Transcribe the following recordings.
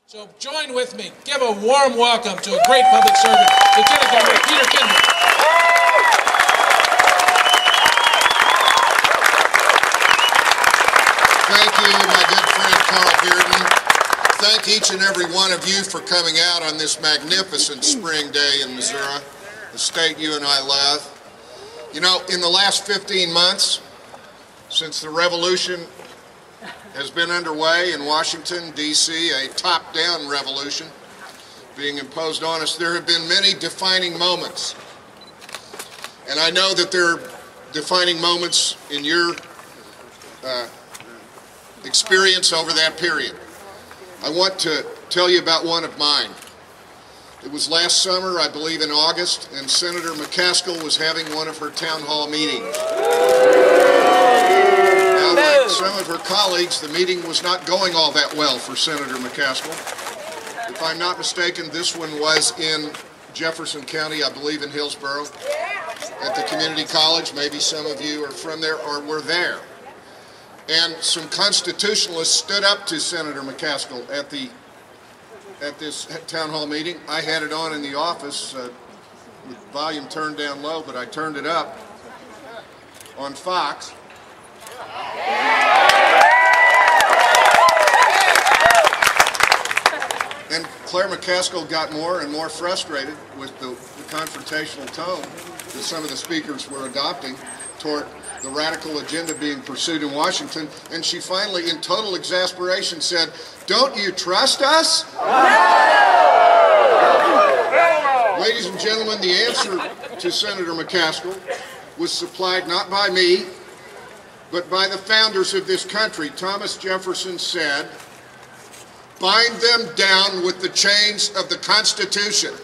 So join with me. Give a warm welcome to a great public servant, Lieutenant Governor Peter Kinder. Thank you, my good friend Carl Bearden. Thank each and every one of you for coming out on this magnificent spring day in Missouri, the state you and I love. You know, in the last 15 months, since the revolution has been underway in Washington, D.C., a top-down revolution being imposed on us, there have been many defining moments. And I know that there are defining moments in your experience over that period. I want to tell you about one of mine. It was last summer, I believe in August, and Senator McCaskill was having one of her town hall meetings. Now, like some of her colleagues, the meeting was not going all that well for Senator McCaskill. If I'm not mistaken, this one was in Jefferson County, I believe in Hillsborough, at the community college. Maybe some of you are from there or were there. And some constitutionalists stood up to Senator McCaskill at this town hall meeting. I had it on in the office with volume turned down low, but I turned it up on Fox. And Claire McCaskill got more and more frustrated with the confrontational tone that some of the speakers were adopting toward the radical agenda being pursued in Washington, and she finally, in total exasperation, said, "Don't you trust us?" Ladies and gentlemen, the answer to Senator McCaskill was supplied not by me, but by the founders of this country. Thomas Jefferson said, "Bind them down with the chains of the Constitution."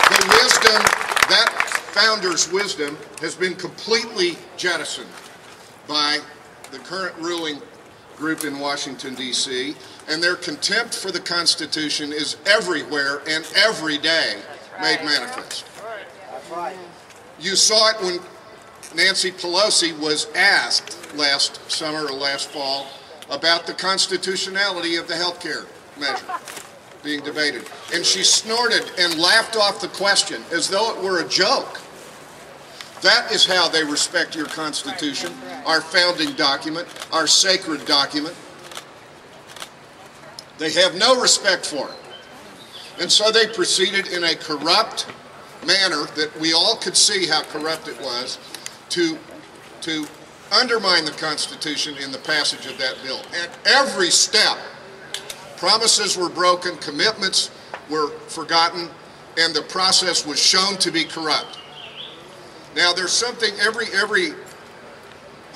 The wisdom, that founder's wisdom, has been completely jettisoned by the current ruling group in Washington, D.C., and their contempt for the Constitution is everywhere and every day made manifest. You saw it when Nancy Pelosi was asked last summer or last fall about the constitutionality of the health care measure being debated. And she snorted and laughed off the question as though it were a joke. That is how they respect your Constitution, our founding document, our sacred document. They have no respect for it. And so they proceeded in a corrupt manner that we all could see how corrupt it was to undermine the Constitution in the passage of that bill. At every step, promises were broken, commitments were forgotten, and the process was shown to be corrupt. Now, there's something every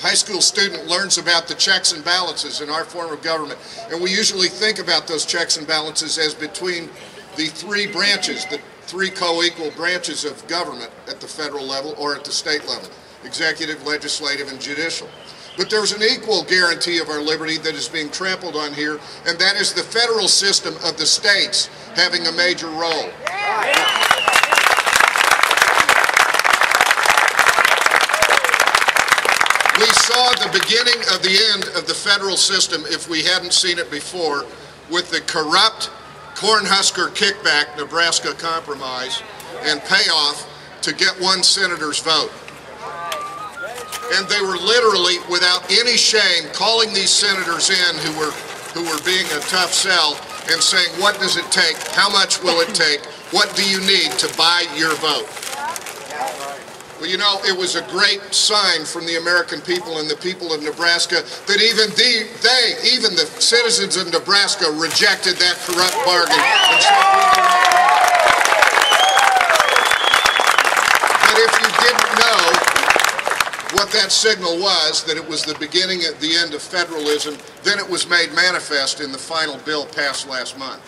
high school student learns about the checks and balances in our form of government, and we usually think about those checks and balances as between the three branches, the three co-equal branches of government at the federal level or at the state level: executive, legislative, and judicial. But there's an equal guarantee of our liberty that is being trampled on here, and that is the federal system of the states having a major role. We saw the beginning of the end of the federal system, if we hadn't seen it before, with the corrupt Cornhusker kickback Nebraska compromise and payoff to get one senator's vote. And they were literally, without any shame, calling these senators in who were being a tough sell and saying, "What does it take? How much will it take? What do you need to buy your vote?" Well, you know, it was a great sign from the American people and the people of Nebraska that even the citizens of Nebraska rejected that corrupt bargain and said, but if you didn't know what that signal was, that it was the beginning at the end of federalism, then it was made manifest in the final bill passed last month,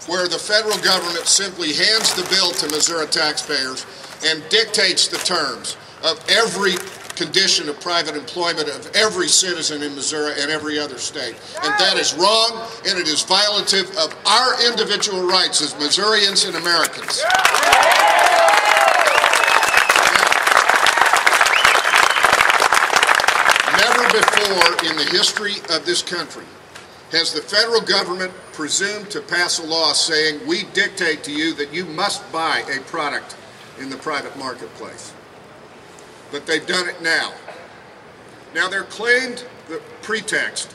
where the federal government simply hands the bill to Missouri taxpayers and dictates the terms of every condition of private employment of every citizen in Missouri and every other state. And that is wrong, and it is violative of our individual rights as Missourians and Americans. Never before in the history of this country has the federal government presumed to pass a law saying we dictate to you that you must buy a product in the private marketplace. But they've done it now. Now they're claimed the pretext,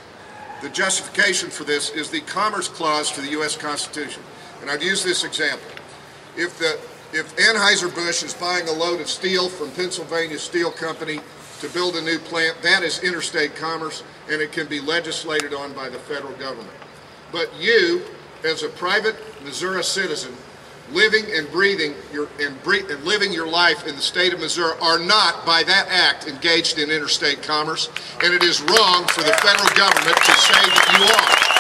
the justification for this is the Commerce Clause to the U.S. Constitution. And I'd use this example. If Anheuser-Busch is buying a load of steel from Pennsylvania Steel Company to build a new plant, that is interstate commerce, and it can be legislated on by the federal government. But you, as a private Missouri citizen, living and breathing living your life in the state of Missouri, are not, by that act, engaged in interstate commerce, and it is wrong for the federal government to say that you are.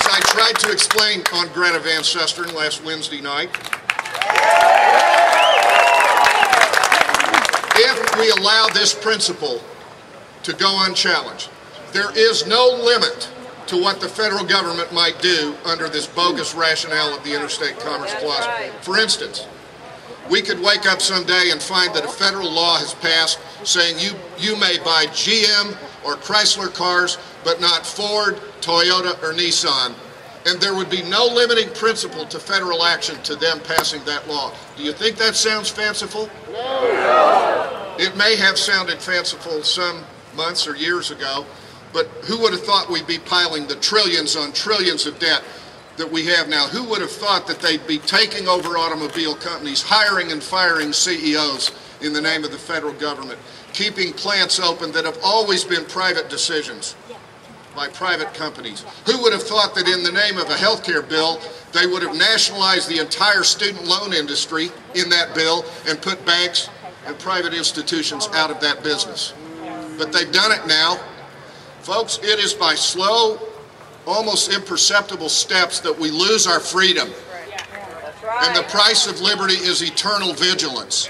I tried to explain on Greta Van Susteren last Wednesday night, if we allow this principle to go unchallenged, there is no limit to what the federal government might do under this bogus rationale of the Interstate Commerce Clause. For instance, we could wake up someday and find that a federal law has passed saying you may buy GM or Chrysler cars, but not Ford, Toyota, or Nissan. And there would be no limiting principle to federal action to them passing that law. Do you think that sounds fanciful? No. It may have sounded fanciful some months or years ago, but who would have thought we'd be piling the trillions on trillions of debt that we have now? Who would have thought that they'd be taking over automobile companies, hiring and firing CEOs in the name of the federal government, keeping plants open that have always been private decisions by private companies? Who would have thought that in the name of a health care bill, they would have nationalized the entire student loan industry in that bill and put banks and private institutions out of that business? But they've done it now. Folks, it is by slow, almost imperceptible steps that we lose our freedom. And the price of liberty is eternal vigilance.